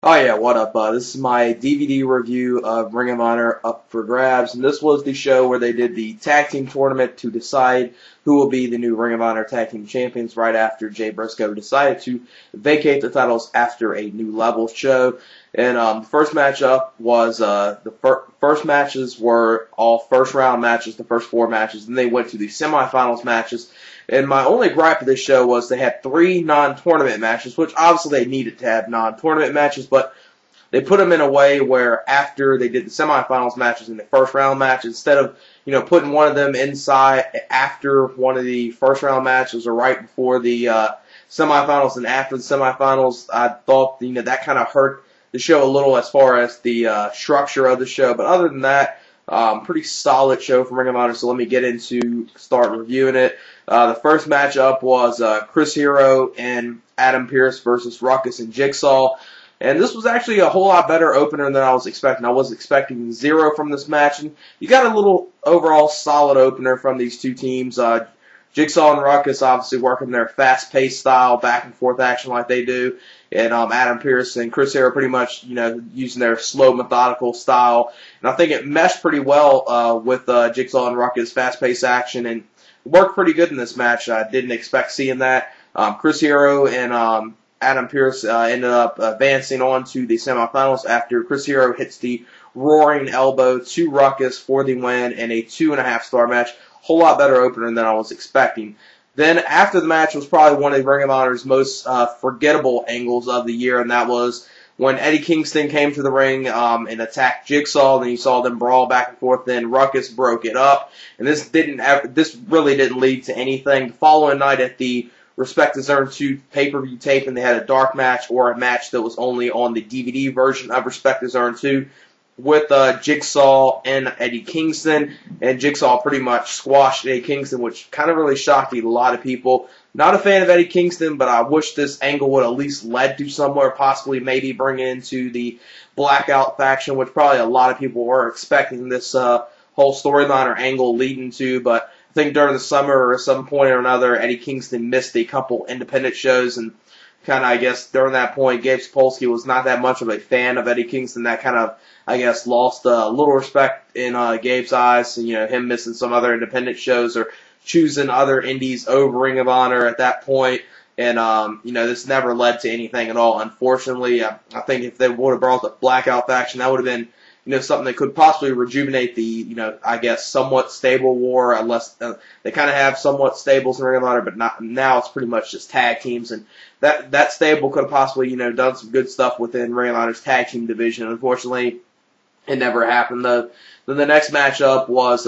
Oh yeah, what up? This is my DVD review of Ring of Honor Up for Grabs, and this was the show where they did the tag team tournament to decide who will be the new Ring of Honor tag team champions right after Jay Briscoe decided to vacate the titles after a New Level show. And the first matchup was first matches were all first round matches, the first four matches, and they went to the semifinals matches. And my only gripe of this show was they had three non-tournament matches, which obviously they needed to have non-tournament matches, but they put them in a way where after they did the semifinals matches and the first round match, instead of, putting one of them inside after one of the first round matches or right before the semifinals and after the semifinals, I thought, that kind of hurt the show a little as far as the structure of the show. But other than that, pretty solid show from Ring of Honor, so let me get into start reviewing it. The first matchup was Chris Hero and Adam Pearce versus Ruckus and Jigsaw. And this was actually a whole lot better opener than I was expecting. I was expecting 0 from this match, and you got a little overall solid opener from these two teams. Jigsaw and Ruckus obviously working their fast-paced style, back-and-forth action like they do. And Adam Pearce and Chris Hero pretty much, using their slow, methodical style. And I think it meshed pretty well with Jigsaw and Ruckus' fast-paced action and worked pretty good in this match. I didn't expect seeing that. Chris Hero and Adam Pearce ended up advancing on to the semifinals after Chris Hero hits the roaring elbow to Ruckus for the win in a 2.5-star match. Whole lot better opener than I was expecting. Then after the match was probably one of Ring of Honor's most forgettable angles of the year, and that was when Eddie Kingston came to the ring and attacked Jigsaw, and you saw them brawl back and forth. Then Ruckus broke it up, and this really didn't lead to anything. The following night at the Respect the Zone 2 pay-per-view tape, and they had a dark match or a match that was only on the DVD version of Respect the Zone 2 with Jigsaw and Eddie Kingston, and Jigsaw pretty much squashed Eddie Kingston, which kind of really shocked a lot of people. Not a fan of Eddie Kingston, but I wish this angle would at least led to somewhere, possibly maybe bring it into the Blackout faction, which probably a lot of people were expecting this whole storyline or angle leading to, but I think during the summer or at some point or another, Eddie Kingston missed a couple independent shows, and kind of, I guess, during that point, Gabe Sapolsky was not that much of a fan of Eddie Kingston. That kind of, I guess, lost a little respect in Gabe's eyes. So, him missing some other independent shows or choosing other indies over Ring of Honor at that point. And, this never led to anything at all. Unfortunately, I think if they would have brought the Blackout faction, that would have been, something that could possibly rejuvenate the, I guess, somewhat stable war, unless they kind of have somewhat stables in Ring of Honor, but not now. It's pretty much just tag teams, and that stable could have possibly, done some good stuff within Ring of Honor's tag team division. Unfortunately, it never happened. Then the next matchup was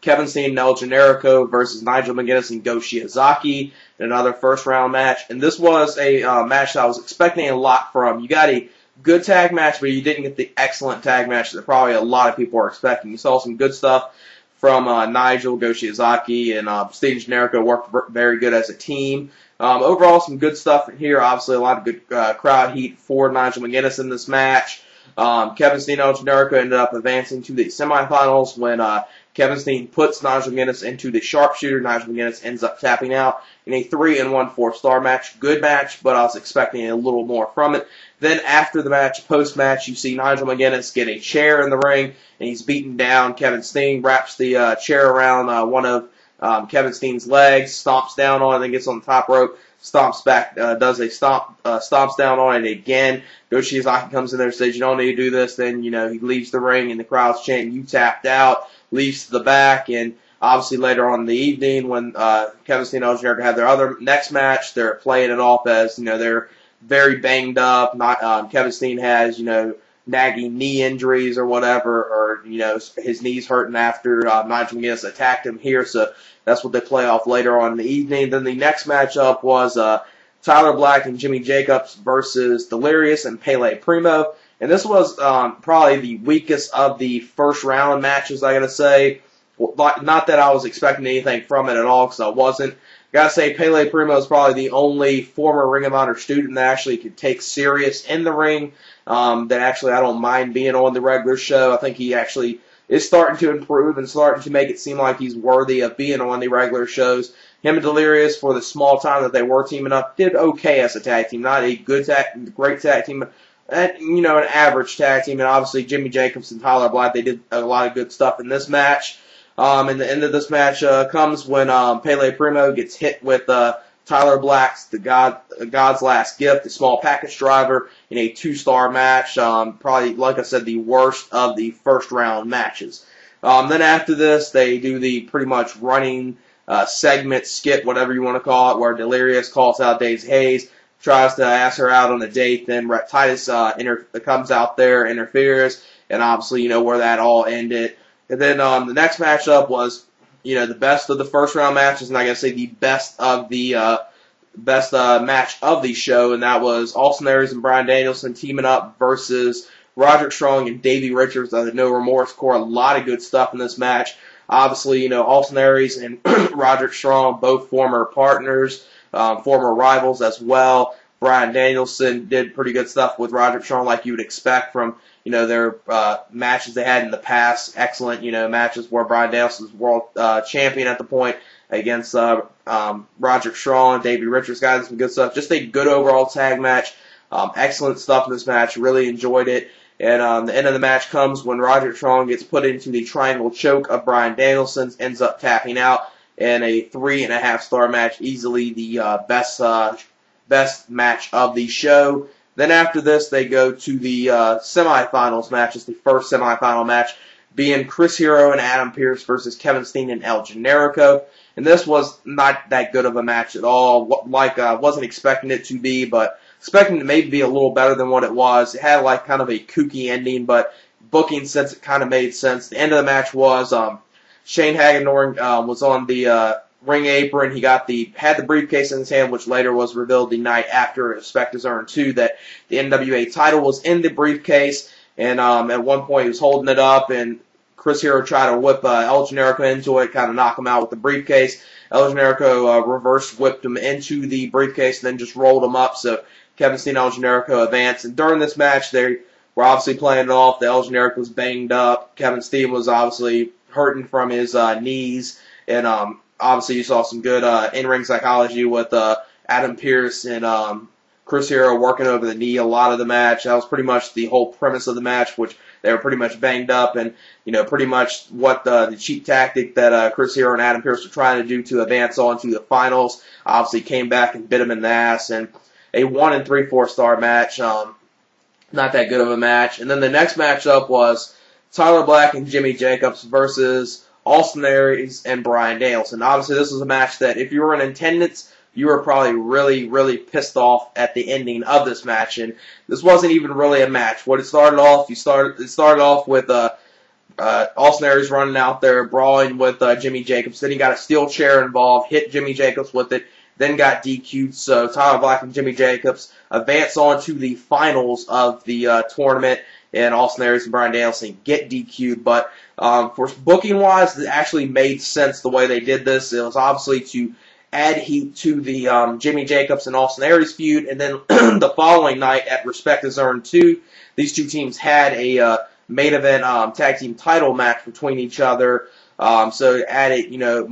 Kevin Steen and El Generico versus Nigel McGuinness and Shiozaki in another first round match, and this was a match that I was expecting a lot from. You got a good tag match, but you didn't get the excellent tag match that probably a lot of people are expecting. You saw some good stuff from Nigel, Shiozaki, and Steen and Generico worked very good as a team. Overall, some good stuff here. Obviously, a lot of good crowd heat for Nigel McGuinness in this match. Kevin Steen and El Generico ended up advancing to the semifinals when Kevin Steen puts Nigel McGuinness into the sharpshooter. Nigel McGuinness ends up tapping out in a 3-1 4-star match. Good match, but I was expecting a little more from it. Then after the match, post-match, you see Nigel McGuinness get a chair in the ring, and he's beaten down. Kevin Steen wraps the chair around one of Kevin Steen's legs, stomps down on it, then gets on the top rope, stomps back, stomps down on it again. Shiozaki comes in there and says, "You don't need to do this." Then, he leaves the ring, and the crowd's chanting, "You tapped out," leaves to the back, and obviously later on in the evening when Kevin Steen and El Generico have their other next match, they're playing it off as, they're very banged up. Kevin Steen has, nagging knee injuries or whatever, or, his knee's hurting after Nigel McGuinness attacked him here, so that's what they play off later on in the evening. Then the next matchup was Tyler Black and Jimmy Jacobs versus Delirious and Pelle Primeau, and this was probably the weakest of the first round matches, I gotta say. Not that I was expecting anything from it at all, because I wasn't. Gotta say, Pelle Primeau is probably the only former Ring of Honor student that actually could take serious in the ring. That actually I don't mind being on the regular show. I think he actually is starting to improve and starting to make it seem like he's worthy of being on the regular shows. Him and Delirious, for the small time that they were teaming up, did okay as a tag team. Not a great tag team, an average tag team. And obviously Jimmy Jacobs and Tyler Black, they did a lot of good stuff in this match. And the end of this match comes when Pelle Primeau gets hit with Tyler Black's God's Last Gift, the small package driver, in a 2-star match. Probably, like I said, the worst of the first round matches. Then after this, they do the pretty much running segment, skit, whatever you want to call it, where Delirious calls out Daisy Hayes, tries to ask her out on a date. Then Titus comes out there, interferes, and obviously, where that all ended. And then the next matchup was, the best of the first round matches, and I gotta say the best of the match of the show, and that was Austin Aries and Bryan Danielson teaming up versus Roderick Strong and Davey Richards of the No Remorse Corps. A lot of good stuff in this match. Obviously, Austin Aries and Roderick Strong, both former partners, former rivals as well. Bryan Danielson did pretty good stuff with Roderick Strong, like you would expect from their matches they had in the past. Excellent, matches where Bryan Danielson was world champion at the point against Roderick Strong. Davey Richards got some good stuff. Just a good overall tag match. Excellent stuff in this match. Really enjoyed it. And the end of the match comes when Roderick Strong gets put into the triangle choke of Bryan Danielson, ends up tapping out in a 3.5-star match. Easily the best match of the show. Then after this, they go to the semifinals match. It's the first semifinal match, being Chris Hero and Adam Pearce versus Kevin Steen and El Generico. And this was not that good of a match at all. Wasn't expecting it to be, but expecting it to maybe be a little better than what it was. It had kind of a kooky ending, but booking sense, it kind of made sense. The end of the match was Shane Hagadorn was on the ring apron. He had the briefcase in his hand, which later was revealed the night after Respect Is Earned 2 that the NWA title was in the briefcase. And at one point he was holding it up, and Chris Hero tried to whip El Generico into it, kind of knock him out with the briefcase. El Generico reverse whipped him into the briefcase and then just rolled him up. So Kevin Steen and El Generico advanced. And during this match, they were obviously playing it off. The El Generico was banged up. Kevin Steen was obviously hurting from his knees. And obviously you saw some good in-ring psychology with Adam Pearce and Chris Hero working over the knee a lot of the match. That was pretty much the whole premise of the match, which they were pretty much banged up, and pretty much what the cheap tactic that Chris Hero and Adam Pearce were trying to do to advance on to the finals obviously came back and bit him in the ass. And a 1 3/4-star match, not that good of a match. And then the next matchup was Tyler Black and Jimmy Jacobs versus Austin Aries and Bryan Danielson. Obviously, this was a match that if you were in attendance, you were probably really, really pissed off at the ending of this match. And this wasn't even really a match. What it started off, it started off with Austin Aries running out there, brawling with Jimmy Jacobs. Then he got a steel chair involved, hit Jimmy Jacobs with it, then got DQ'd. So Tyler Black and Jimmy Jacobs advance on to the finals of the tournament, and Austin Aries and Bryan Danielson get DQ'd. But for booking-wise, it actually made sense the way they did this. It was obviously to add heat to the Jimmy Jacobs and Austin Aries feud, and then the following night at Respect Is Earned 2, these two teams had a main event tag team title match between each other. So it added,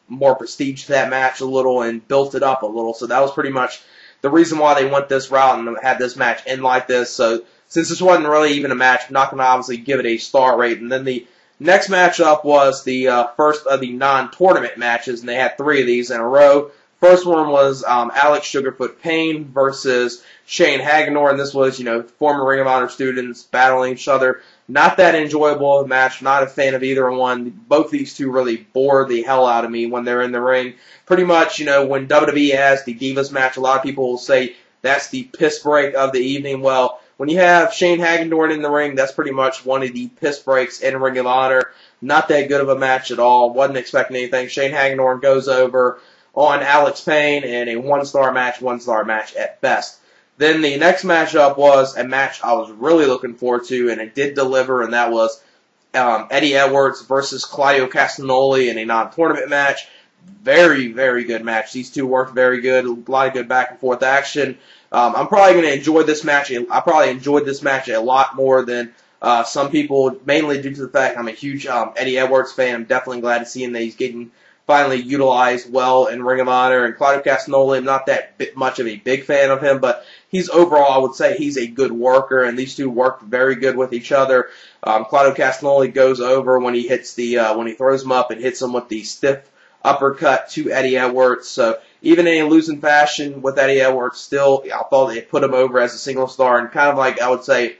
more prestige to that match a little and built it up a little. So that was pretty much the reason why they went this route and had this match end like this. So since this wasn't really even a match, I'm not going to obviously give it a star rate. And then the next matchup was the first of the non-tournament matches, and they had 3 of these in a row. First one was Alex Sugarfoot Payne versus Shane Hagadorn. This was, former Ring of Honor students battling each other. Not that enjoyable of a match. Not a fan of either one. Both these two really bore the hell out of me when they're in the ring. Pretty much, when WWE has the Divas match, a lot of people will say that's the piss break of the evening. Well, when you have Shane Hagadorn in the ring, that's pretty much one of the piss breaks in Ring of Honor. Not that good of a match at all. Wasn't expecting anything. Shane Hagadorn goes over on Alex Payne in a 1-star match at best. Then the next matchup was a match I was really looking forward to, and it did deliver, and that was Eddie Edwards versus Claudio Castagnoli in a non-tournament match. Very, very good match. These two worked very good. A lot of good back-and-forth action. I'm probably going to enjoy this match. I probably enjoyed this match a lot more than some people, mainly due to the fact I'm a huge Eddie Edwards fan. I'm definitely glad to see him that he's getting finally utilized well in Ring of Honor. And Claudio Castagnoli, I'm not that much of a big fan of him, but he's overall, I would say, he's a good worker, and these two worked very good with each other. Claudio Castagnoli goes over when he hits when he throws him up and hits him with the stiff uppercut to Eddie Edwards. So even in a losing fashion with Eddie Edwards, still, I thought they put him over as a single star, and kind of like, I would say,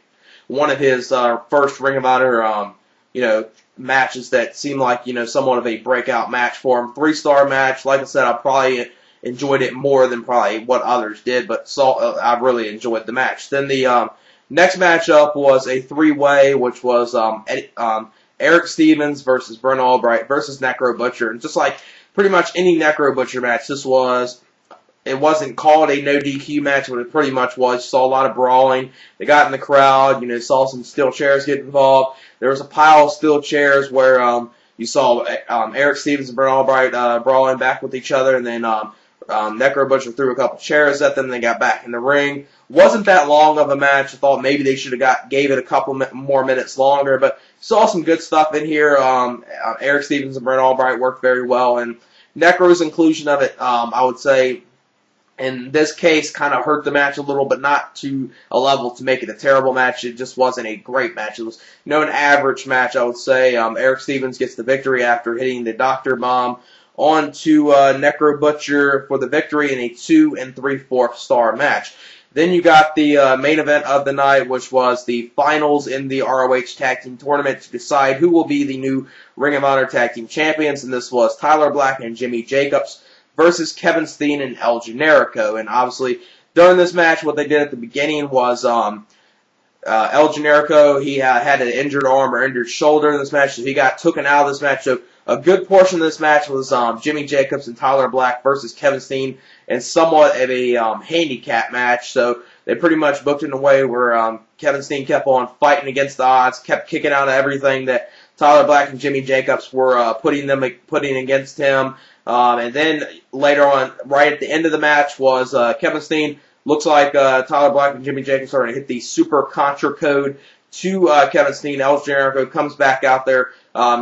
one of his first Ring of Honor, matches that seemed like, somewhat of a breakout match for him. 3-star match. Like I said, I probably enjoyed it more than probably what others did, but I really enjoyed the match. Then the next matchup was a 3-way, which was Erick Stevens versus Brent Albright versus Necro Butcher. And just like pretty much any Necro Butcher match, it wasn't called a no DQ match, but it pretty much was. You saw a lot of brawling. They got in the crowd. Saw some steel chairs get involved. There was a pile of steel chairs where you saw Erick Stevens and Brent Albright brawling back with each other, and then Necro Butcher threw a couple chairs at them. And they got back in the ring. Wasn't that long of a match. I thought maybe they should have gave it a couple more minutes longer, but saw some good stuff in here. Erick Stevens and Brent Albright worked very well, and Necro's inclusion of it, I would say, in this case, kind of hurt the match a little, but not to a level to make it a terrible match. It just wasn't a great match. It was, an average match, I would say. Erick Stevens gets the victory after hitting the Doctor Bomb onto Necro Butcher for the victory in a 2 3/4 star match. Then you got the main event of the night, which was the finals in the ROH Tag Team Tournament to decide who will be the new Ring of Honor Tag Team Champions, and this was Tyler Black and Jimmy Jacobs versus Kevin Steen and El Generico. And obviously, during this match, what they did at the beginning was El Generico, he had an injured arm or injured shoulder in this match, so he got taken out of this match. So a good portion of this match was Jimmy Jacobs and Tyler Black versus Kevin Steen, and somewhat of a handicap match. So they pretty much booked it in a way where Kevin Steen kept on fighting against the odds, kept kicking out of everything that Tyler Black and Jimmy Jacobs were putting against him. And then later on, right at the end of the match, was Kevin Steen. Looks like Tyler Black and Jimmy Jacobs are going to hit the Super Contra code to Kevin Steen. El Generico comes back out there,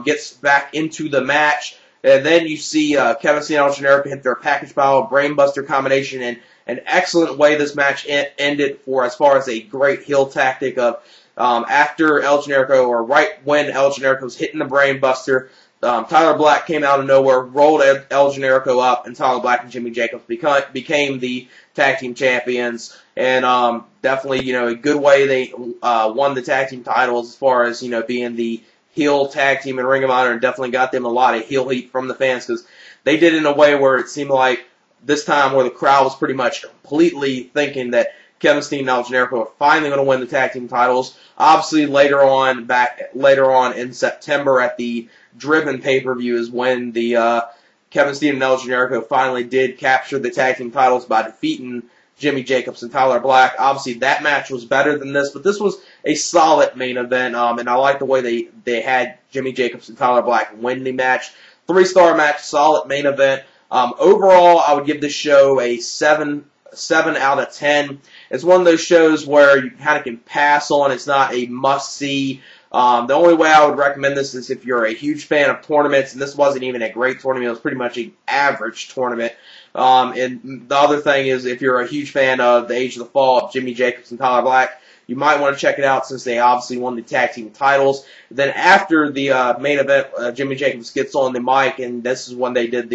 gets back into the match, and then you see Kevin Steen and El Generico hit their package pile brainbuster combination, and an excellent way this match ended for as far as a great heel tactic of after El Generico, or right when El Generico was hitting the brainbuster, Tyler Black came out of nowhere, rolled El Generico up, and Tyler Black and Jimmy Jacobs became the tag team champions. And definitely, a good way they won the tag team titles as far as, being the heel tag team in Ring of Honor, and definitely got them a lot of heel heat from the fans, because they did it in a way where it seemed like this time where the crowd was pretty much completely thinking that Kevin Steen and El Generico are finally going to win the tag team titles. Obviously, later on in September at the Driven pay-per-view is when the Kevin Steen and El Generico finally did capture the tag team titles by defeating Jimmy Jacobs and Tyler Black. Obviously, that match was better than this, but this was a solid main event, and I like the way they had Jimmy Jacobs and Tyler Black win the match. 3-star match, solid main event. Overall, I would give this show a 7 out of 10. It's one of those shows where you kind of can pass on. It's not a must-see. The only way I would recommend this is if you're a huge fan of tournaments, and this wasn't even a great tournament. It was pretty much an average tournament. And the other thing is, if you're a huge fan of the Age of the Fall of Jimmy Jacobs and Tyler Black, you might want to check it out since they obviously won the tag team titles. Then after the main event, Jimmy Jacobs gets on the mic, and this is when they did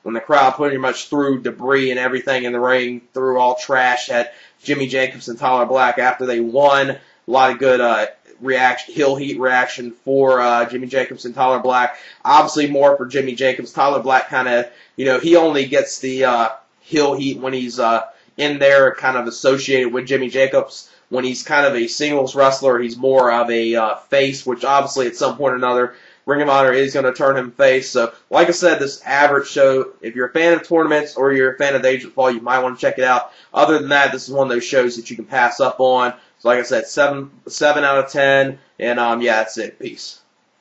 when the crowd pretty much threw debris and everything in the ring, threw all trash at Jimmy Jacobs and Tyler Black after they won. A lot of good heel heat reaction for Jimmy Jacobs and Tyler Black. Obviously more for Jimmy Jacobs. Tyler Black kind of, he only gets the heel heat when he's in there, kind of associated with Jimmy Jacobs. When he's kind of a singles wrestler, he's more of a face, which obviously at some point or another, Ring of Honor is going to turn him face. So, like I said, this average show, if you're a fan of tournaments or you're a fan of the Age of the Fall, you might want to check it out. Other than that, this is one of those shows that you can pass up on. So, like I said, 7 out of 10, and yeah, that's it. Peace.